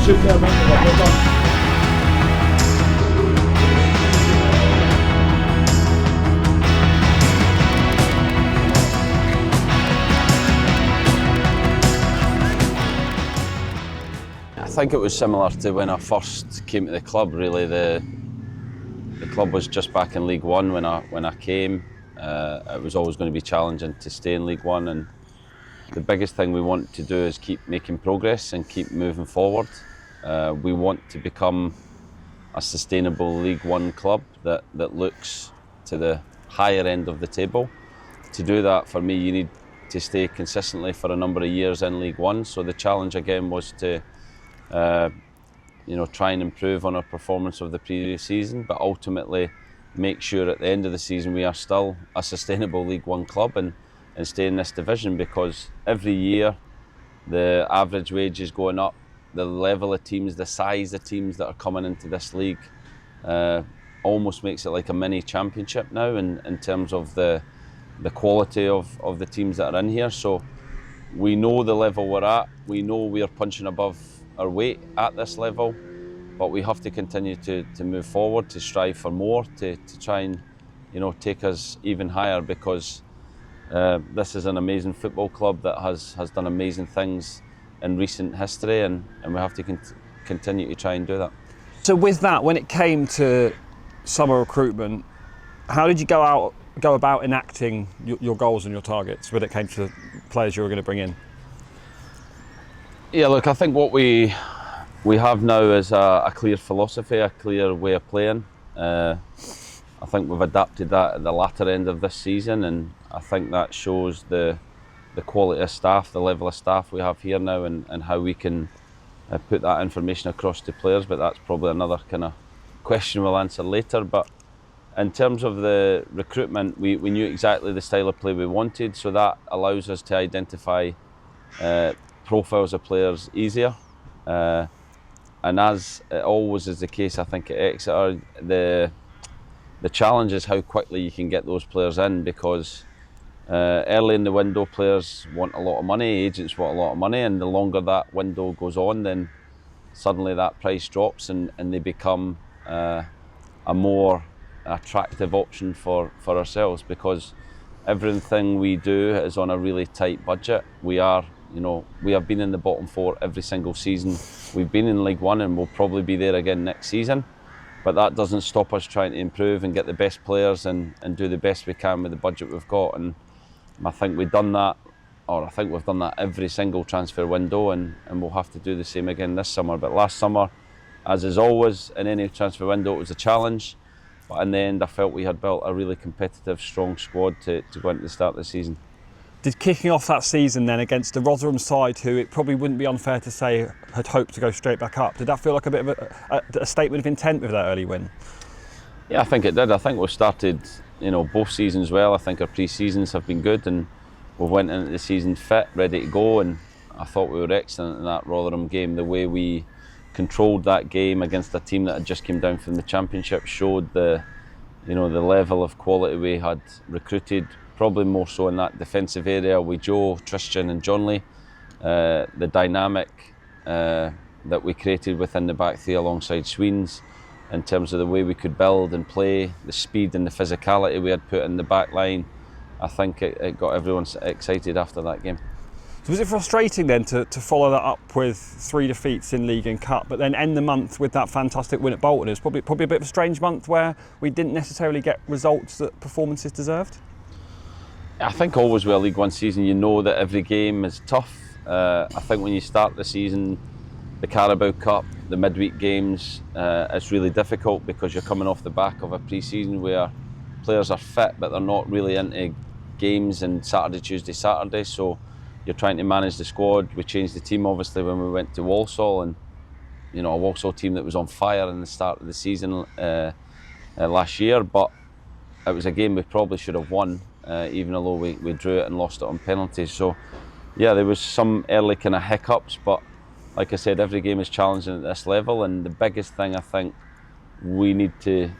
Superb, well done. I think it was similar to when I first came to the club. Really, the club was just back in League One when I came. It was always going to be challenging to stay in League One, and the biggest thing we want to do is keep making progress and keep moving forward. We want to become a sustainable League One club that looks to the higher end of the table. To do that, for me, you need to stay consistently for a number of years in League One. So the challenge again was to try and improve on our performance of the previous season, but ultimately make sure at the end of the season we are still a sustainable League One club and stay in this division, because every year the average wage is going up, the level of teams, the size of teams that are coming into this league almost makes it like a mini championship now in terms of the quality of the teams that are in here. So we know the level we're at, we know we are punching above our weight at this level, but we have to continue to move forward, to strive for more, to try and take us even higher, because this is an amazing football club that has done amazing things in recent history, and we have to continue to try and do that. So with that, when it came to summer recruitment, how did you go about enacting your goals and your targets when it came to players you were going to bring in? Yeah, look, I think what we have now is a clear philosophy, a clear way of playing. I think we've adapted that at the latter end of this season, and I think that shows the quality of staff, the level of staff we have here now, and how we can put that information across to players. But that's probably another kind of question we'll answer later. But in terms of the recruitment, we knew exactly the style of play we wanted, so that allows us to identify profiles of players easier. And as it always is the case, I think at Exeter, the challenge is how quickly you can get those players in, because early in the window, players want a lot of money, agents want a lot of money, and the longer that window goes on, then suddenly that price drops and they become a more attractive option for ourselves, because everything we do is on a really tight budget. We have been in the bottom four every single season we've been in League One, and we'll probably be there again next season. But that doesn't stop us trying to improve and get the best players and do the best we can with the budget we've got. And I think we've done that, or I think we've done that every single transfer window, and we'll have to do the same again this summer. But last summer, as is always in any transfer window, it was a challenge. But in the end, I felt we had built a really competitive, strong squad to go into the start of the season. Did kicking off that season then against the Rotherham side, who it probably wouldn't be unfair to say had hoped to go straight back up, did that feel like a bit of a statement of intent with that early win? Yeah, I think it did. I think we've started, both seasons well. I think our pre-seasons have been good, and we went into the season fit, ready to go, and I thought we were excellent in that Rotherham game. The way we controlled that game against a team that had just come down from the Championship showed the level of quality we had recruited, probably more so in that defensive area with Joe, Tristan and John Lee. The dynamic that we created within the back three alongside Sweens, in terms of the way we could build and play, the speed and the physicality we had put in the back line, I think it got everyone excited after that game. So was it frustrating then to follow that up with 3 defeats in League and Cup, but then end the month with that fantastic win at Bolton? It was probably a bit of a strange month where we didn't necessarily get results that performances deserved? I think always with a League One season, you know that every game is tough. I think when you start the season, the Carabao Cup, the midweek games, it's really difficult because you're coming off the back of a pre-season where players are fit but they're not really into games in Saturday, Tuesday, Saturday, so you're trying to manage the squad. We changed the team obviously when we went to Walsall, and a Walsall team that was on fire in the start of the season last year, but it was a game we probably should have won, even although we drew it and lost it on penalties. So yeah, there was some early kind of hiccups, but like I said, every game is challenging at this level, and the biggest thing I think we need to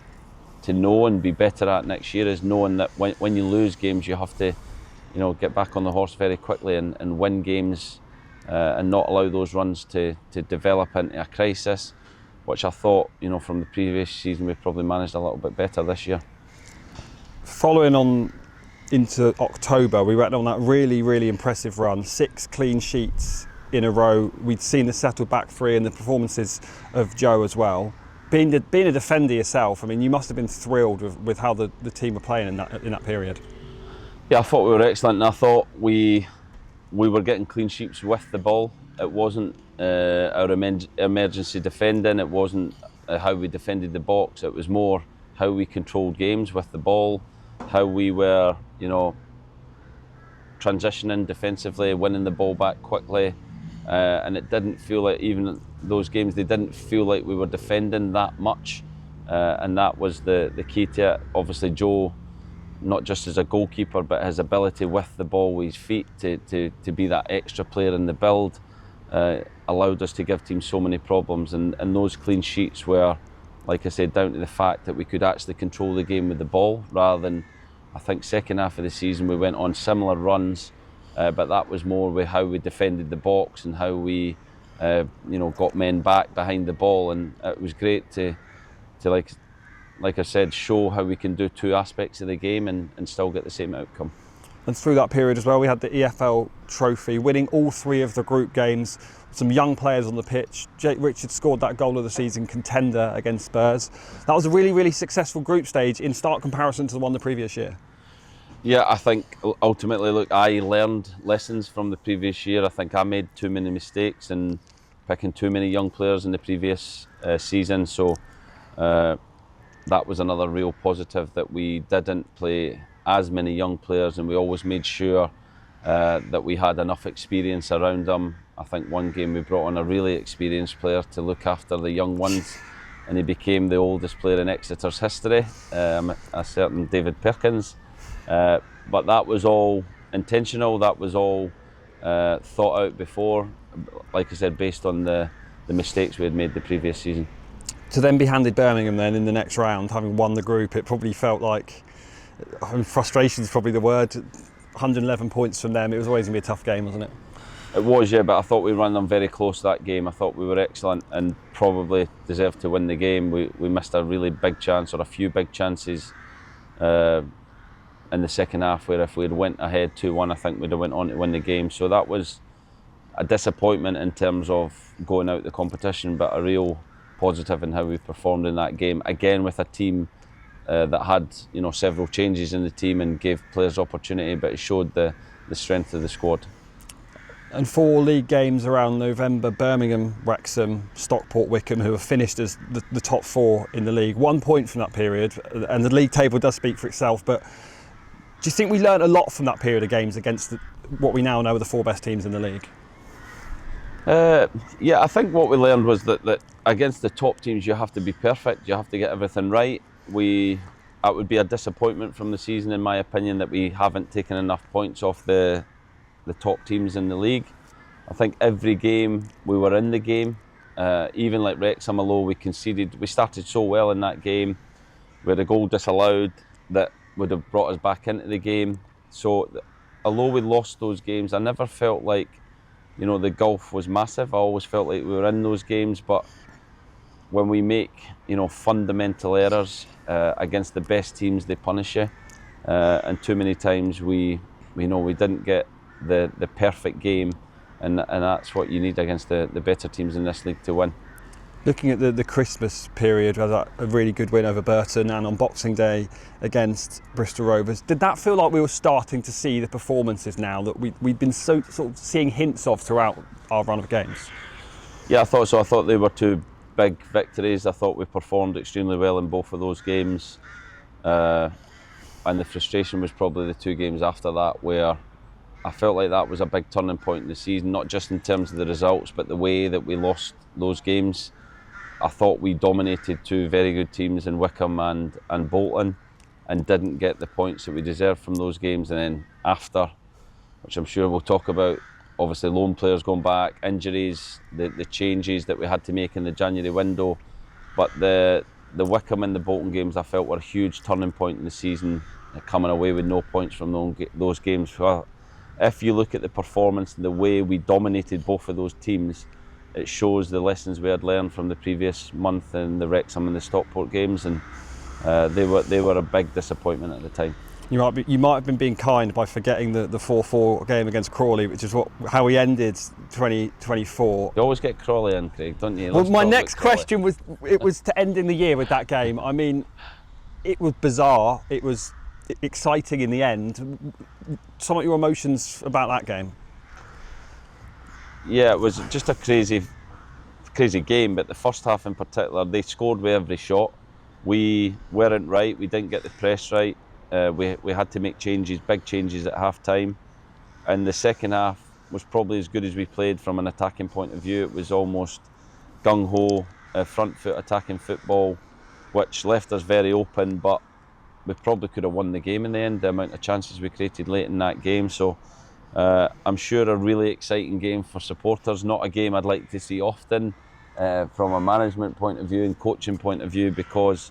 know and be better at next year is knowing that when you lose games, you have to get back on the horse very quickly and win games and not allow those runs to develop into a crisis, which I thought, from the previous season, we probably managed a little bit better this year. Following on into October, we went on that really, really impressive run, 6 clean sheets in a row. We'd seen the settled back three and the performances of Joe as well. Being a defender yourself, I mean, you must have been thrilled with how the team were playing in that period. Yeah, I thought we were excellent, and I thought we were getting clean sheets with the ball. It wasn't our emergency defending, it wasn't how we defended the box, it was more how we controlled games with the ball, how we were, transitioning defensively, winning the ball back quickly, and it didn't feel like, even those games, they didn't feel like we were defending that much, and that was the key to it. Obviously Joe, not just as a goalkeeper, but his ability with the ball with his feet to be that extra player in the build, allowed us to give teams so many problems, and those clean sheets were, like I said, down to the fact that we could actually control the game with the ball, rather than, I think, second half of the season we went on similar runs, but that was more with how we defended the box and how we got men back behind the ball, and it was great to like I said, show how we can do two aspects of the game and still get the same outcome. And through that period as well, we had the EFL trophy, winning all 3 of the group games, some young players on the pitch. Jake Richards scored that goal of the season contender against Spurs. That was a really, really successful group stage in stark comparison to the one the previous year. Yeah, I think ultimately, look, I learned lessons from the previous year. I think I made too many mistakes and picking too many young players in the previous season, so that was another real positive, that we didn't play as many young players, and we always made sure that we had enough experience around them. I think one game we brought on a really experienced player to look after the young ones, and he became the oldest player in Exeter's history, a certain David Perkins. But that was all intentional, that was all thought out before, like I said, based on the mistakes we had made the previous season. To then be handed Birmingham then in the next round, having won the group, it probably felt like, frustration is probably the word, 111 points from them. It was always going to be a tough game, wasn't it? It was, yeah, but I thought we ran them very close that game. I thought we were excellent and probably deserved to win the game. We missed a really big chance, or a few big chances in the second half, where if we'd went ahead 2-1, I think we'd have went on to win the game. So that was a disappointment in terms of going out the competition, but a real positive in how we performed in that game. Again, with a team that had several changes in the team and gave players opportunity, but it showed the strength of the squad. And 4 league games around November: Birmingham, Wrexham, Stockport, Wickham, who have finished as the top 4 in the league. 1 point from that period, and the league table does speak for itself. But do you think we learned a lot from that period of games against what we now know are the 4 best teams in the league? Yeah, I think what we learned was that against the top teams you have to be perfect, you have to get everything right. That would be a disappointment from the season, in my opinion, that we haven't taken enough points off the top teams in the league. I think every game we were in the game, even like Wrexham, although we conceded, we started so well in that game. We had a goal disallowed that would have brought us back into the game. So although we lost those games, I never felt like the gulf was massive. I always felt like we were in those games, but when we make fundamental errors against the best teams, they punish you, and too many times we didn't get the perfect game, and that's what you need against the better teams in this league to win. Looking at the Christmas period, we had a really good win over Burton, and on Boxing Day against Bristol Rovers. Did that feel like we were starting to see the performances now that we'd been sort of seeing hints of throughout our run of games? Yeah, I thought so. I thought they were 2 big victories. I thought we performed extremely well in both of those games, and the frustration was probably the 2 games after that, where I felt like that was a big turning point in the season, not just in terms of the results, but the way that we lost those games. I thought we dominated 2 very good teams in Wickham and Bolton, and didn't get the points that we deserved from those games. And then after, which I'm sure we'll talk about, obviously loan players going back, injuries, the changes that we had to make in the January window. But the Wickham and the Bolton games I felt were a huge turning point in the season, coming away with no points from those games. if you look at the performance and the way we dominated both of those teams, it shows the lessons we had learned from the previous month in the Wrexham and the Stockport games, and they were a big disappointment at the time. You might have been being kind by forgetting the 4-4 game against Crawley, which is how we ended 2024. You always get Crawley in, Craig, don't you? Well, my next question was to end in the year with that game. I mean, it was bizarre. It was exciting in the end. Some of your emotions about that game? Yeah, it was just a crazy game, but the first half in particular, they scored with every shot. We weren't right, we didn't get the press right. We had to make changes, big changes at half time. And the second half was probably as good as we played from an attacking point of view. It was almost gung-ho, front foot attacking football, which left us very open, but we probably could have won the game in the end, the amount of chances we created late in that game. So I'm sure a really exciting game for supporters, not a game I'd like to see often from a management point of view and coaching point of view, because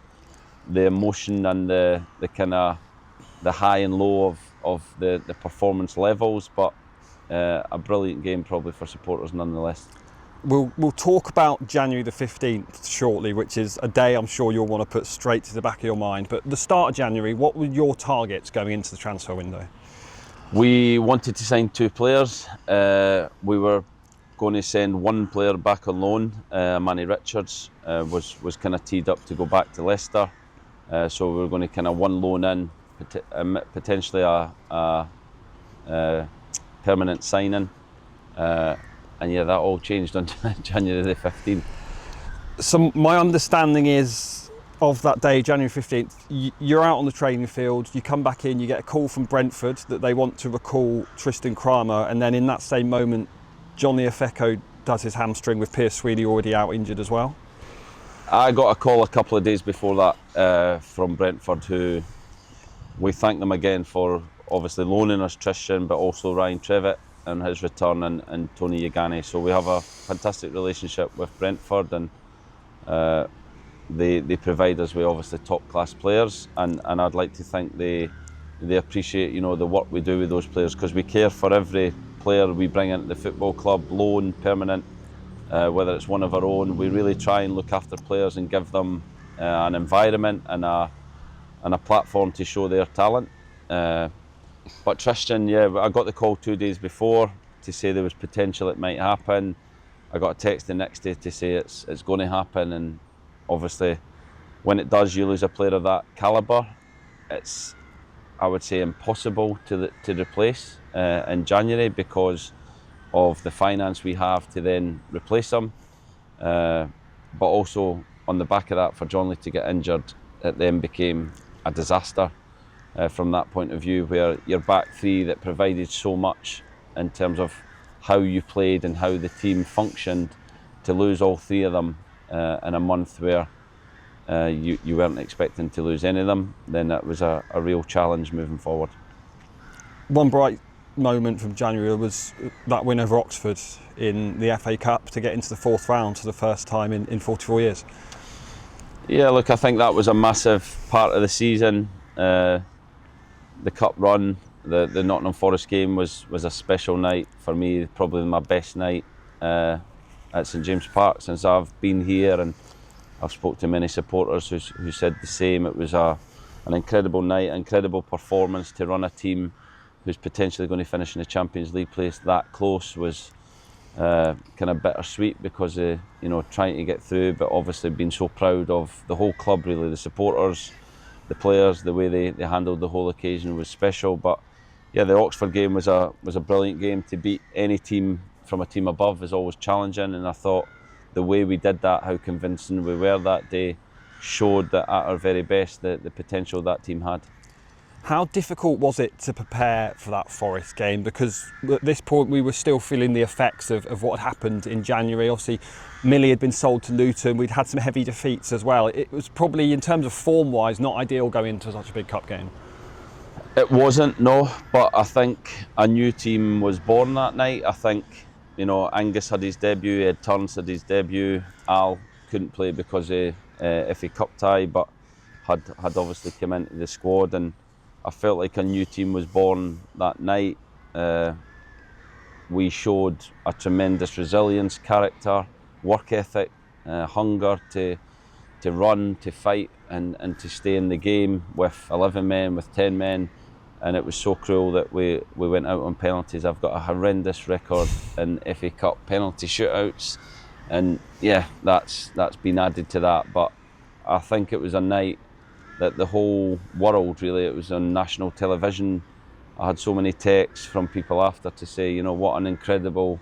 the emotion and the kind of the high and low of the performance levels, but a brilliant game probably for supporters nonetheless. We'll talk about January the 15th shortly, which is a day I'm sure you'll want to put straight to the back of your mind. But the start of January, what were your targets going into the transfer window? We wanted to sign 2 players. We were going to send 1 player back on loan. Manny Richards was kind of teed up to go back to Leicester. So we were going to kind of 1 loan in, potentially a permanent signing. And yeah, that all changed on January the 15th. So my understanding is of that day, January 15th, you're out on the training field, you come back in, you get a call from Brentford that they want to recall Tristan Kramer, and then in that same moment, Johnny Ofeko does his hamstring with Piers Sweeney already out injured as well. I got a call a couple of days before that from Brentford, who we thank them again for obviously loaning us Tristan, but also Ryan Trevitt and his return, and Tony Yagani. So we have a fantastic relationship with Brentford, and they provide us with obviously top class players, and I'd like to think they appreciate, you know, the work we do with those players, because we care for every player we bring into the football club, loan, permanent, whether it's one of our own. We really try and look after players and give them an environment and a platform to show their talent. But Tristan, yeah, I got the call 2 days before to say there was potential it might happen. I got a text the next day to say it's going to happen, and obviously when it does, you lose a player of that calibre. It's, I would say, impossible to replace in January because of the finance we have to then replace him. But also on the back of that, for John Lee to get injured, it then became a disaster. From that point of view, where your back 3 that provided so much in terms of how you played and how the team functioned, to lose all 3 of them in a month where you weren't expecting to lose any of them, then that was a real challenge moving forward. One bright moment from January was that win over Oxford in the FA Cup to get into the 4th round for the first time in 44 years. Yeah, look, I think that was a massive part of the season. The cup run, the Nottingham Forest game was a special night for me, probably my best night at St James Park since I've been here, and I've spoke to many supporters who said the same. It was an incredible night, incredible performance. To run a team who's potentially going to finish in the Champions League place that close was kind of bittersweet, because you know, trying to get through, but obviously being so proud of the whole club, really, the supporters, the players, the way they handled the whole occasion was special. But yeah, the Oxford game was a brilliant game. To beat any team from a team above is always challenging, and I thought the way we did that, how convincing we were that day, showed that at our very best the potential that team had. How difficult was it to prepare for that Forest game? Because at this point we were still feeling the effects of what had happened in January. Obviously, Millie had been sold to Luton. We'd had some heavy defeats as well. It was probably, in terms of form-wise, not ideal going into such a big cup game. It wasn't, no, but I think a new team was born that night. I think, you know, Angus had his debut, Ed Turns had his debut, Al couldn't play because of FA Cup tie, but had obviously come into the squad, and I felt like a new team was born that night. we showed a tremendous resilience, character, work ethic, hunger to run, to fight, and to stay in the game with 11 men, with 10 men. And it was so cruel that we went out on penalties. I've got a horrendous record in FA Cup penalty shootouts, and yeah, that's been added to that. But I think it was a night that the whole world, really, it was on national television. I had so many texts from people after to say, you know, what an incredible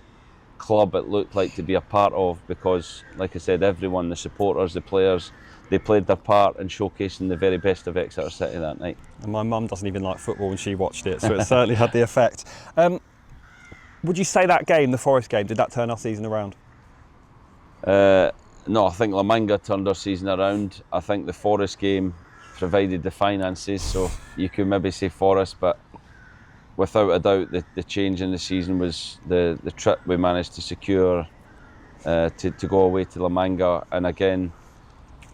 club it looked like to be a part of, because, like I said, everyone, the supporters, the players, they played their part in showcasing the very best of Exeter City that night. And my mum doesn't even like football when she watched it, so it certainly had the effect. Would you say that game, the Forest game, did that turn our season around? No, I think La Manga turned our season around. I think the Forest game provided the finances, so you could maybe say Forest, but without a doubt the change in the season was the trip we managed to secure to go away to La Manga. And again,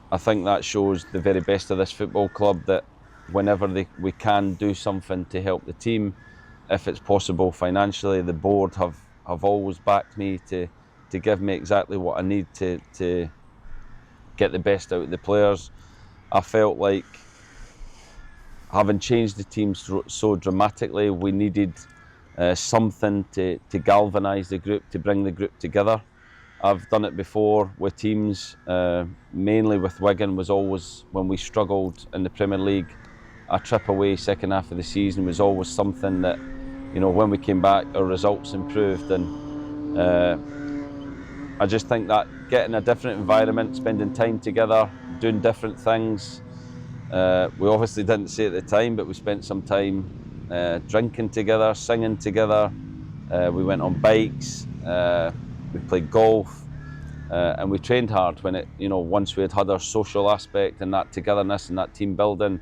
I think that shows the very best of this football club, that whenever we can do something to help the team, if it's possible financially, the board have always backed me to give me exactly what I need to get the best out of the players. I felt like, having changed the team so dramatically, we needed something to galvanise the group, to bring the group together. I've done it before with teams, mainly with Wigan, was always when we struggled in the Premier League. A trip away second half of the season was always something that, you know, when we came back, our results improved. And I just think that getting a different environment, spending time together, doing different things. We obviously didn't say at the time, but we spent some time drinking together, singing together. We went on bikes. We played golf, and we trained hard. When it, you know, once we had our social aspect and that togetherness and that team building,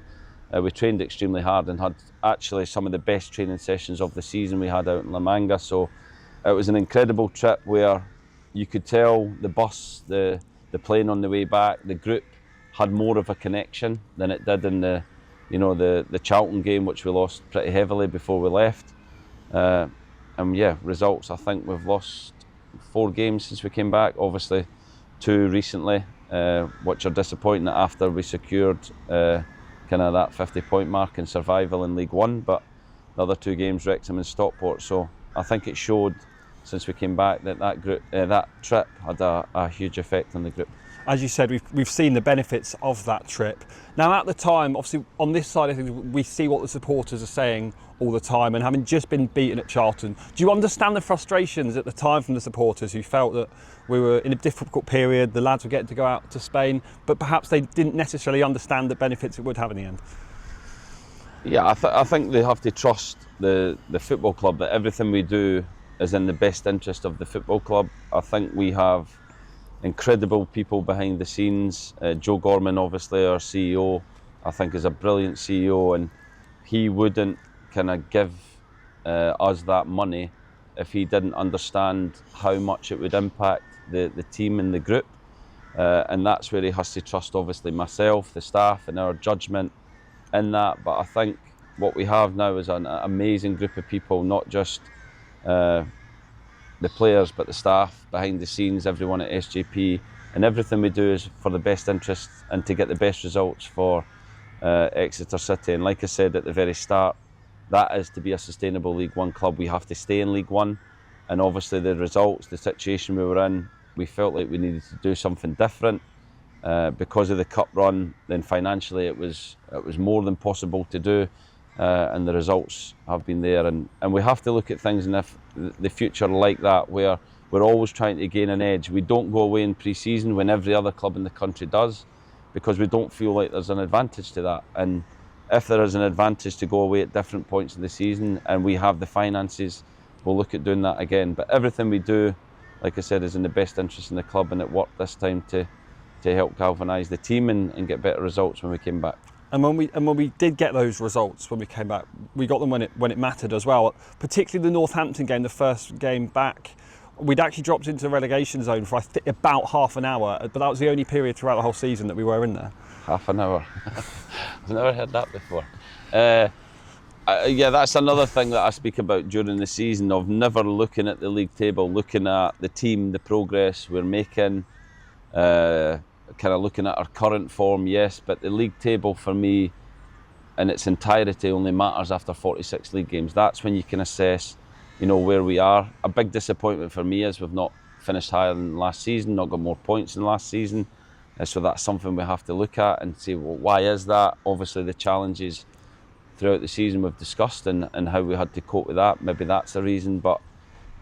we trained extremely hard and had actually some of the best training sessions of the season we had out in La Manga. So it was an incredible trip where you could tell the bus, the plane on the way back, the group had more of a connection than it did in the Charlton game, which we lost pretty heavily before we left. And yeah, results, I think we've lost 4 games since we came back, obviously 2 recently, which are disappointing after we secured kind of that 50-point mark in survival in League One, but the other 2 games, Wrexham and Stockport. So I think it showed since we came back that trip had a huge effect on the group. As you said, we've seen the benefits of that trip. Now, at the time, obviously, on this side of things, we see what the supporters are saying all the time, and having just been beaten at Charlton, do you understand the frustrations at the time from the supporters who felt that we were in a difficult period, the lads were getting to go out to Spain, but perhaps they didn't necessarily understand the benefits it would have in the end? Yeah, I think they have to trust the football club, that everything we do is in the best interest of the football club. I think we have incredible people behind the scenes. Joe Gorman, obviously, our CEO, I think is a brilliant CEO, and he wouldn't kind of give us that money if he didn't understand how much it would impact the team and the group. And that's where he has to trust, obviously, myself, the staff, and our judgment in that. But I think what we have now is an amazing group of people, not just the players, but the staff behind the scenes, everyone at SJP, and everything we do is for the best interest and to get the best results for Exeter City. And like I said at the very start, that is to be a sustainable League One club. We have to stay in League One, and obviously the results, the situation we were in, we felt like we needed to do something different. Because of the cup run, then financially it was more than possible to do. And the results have been there, and we have to look at things in the future like that, where we're always trying to gain an edge. We don't go away in pre-season when every other club in the country does, because we don't feel like there's an advantage to that. And if there is an advantage to go away at different points of the season and we have the finances, we'll look at doing that again. But everything we do, like I said, is in the best interest in the club, and it worked this time to help galvanise the team and get better results when we came back. And when we did get those results when we came back, we got them when it mattered as well. Particularly the Northampton game, the first game back, we'd actually dropped into the relegation zone for about half an hour, but that was the only period throughout the whole season that we were in there. Half an hour. I've never heard that before. Yeah, that's another thing that I speak about during the season, of never looking at the league table, looking at the team, the progress we're making, kind of looking at our current form, yes, but the league table for me in its entirety only matters after 46 league games. That's when you can assess, where we are. A big disappointment for me is we've not finished higher than last season, not got more points than last season. So that's something we have to look at and say, well, why is that? Obviously the challenges throughout the season we've discussed and how we had to cope with that. Maybe that's the reason, but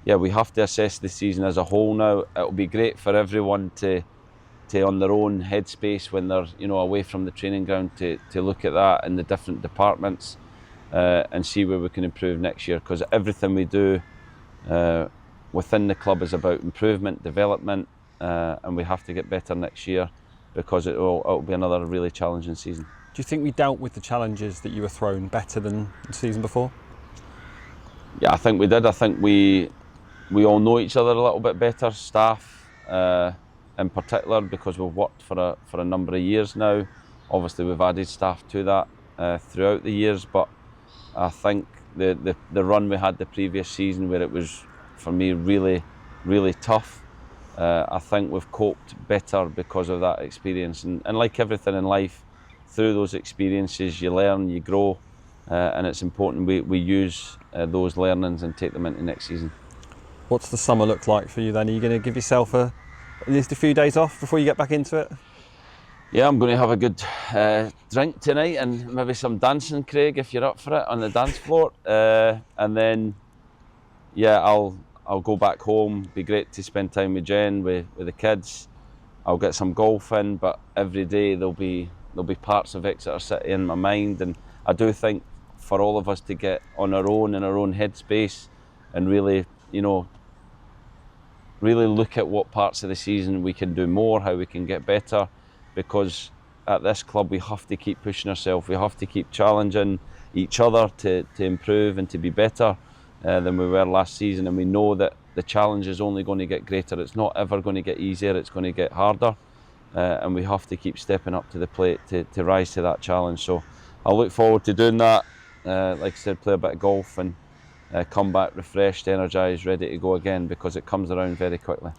yeah, we have to assess the season as a whole now. It'll be great for everyone to on their own headspace when they're away from the training ground to look at that in the different departments and see where we can improve next year, because everything we do within the club is about improvement, development, and we have to get better next year, because it'll be another really challenging season. Do you think we dealt with the challenges that you were thrown better than the season before? Yeah, I think we did. I think we all know each other a little bit better, staff in particular, because we've worked for a number of years now. Obviously we've added staff to that throughout the years, but I think the run we had the previous season, where it was for me really, really tough, I think we've coped better because of that experience. And like everything in life, through those experiences you learn, you grow, and it's important we use those learnings and take them into next season. What's the summer look like for you then? Are you going to give yourself at least a few days off before you get back into it? Yeah, I'm going to have a good drink tonight and maybe some dancing, Craig, if you're up for it, on the dance floor. And then, yeah, I'll go back home. Be great to spend time with Jen, with the kids. I'll get some golf in, but every day there'll be parts of Exeter City in my mind, and I do think for all of us to get on our own, in our own headspace, and really, really look at what parts of the season we can do more, how we can get better, because at this club we have to keep pushing ourselves, we have to keep challenging each other to improve and to be better than we were last season, and we know that the challenge is only going to get greater. It's not ever going to get easier, it's going to get harder. And we have to keep stepping up to the plate to rise to that challenge. So I look forward to doing that. Like I said, play a bit of golf and come back refreshed, energised, ready to go again, because it comes around very quickly.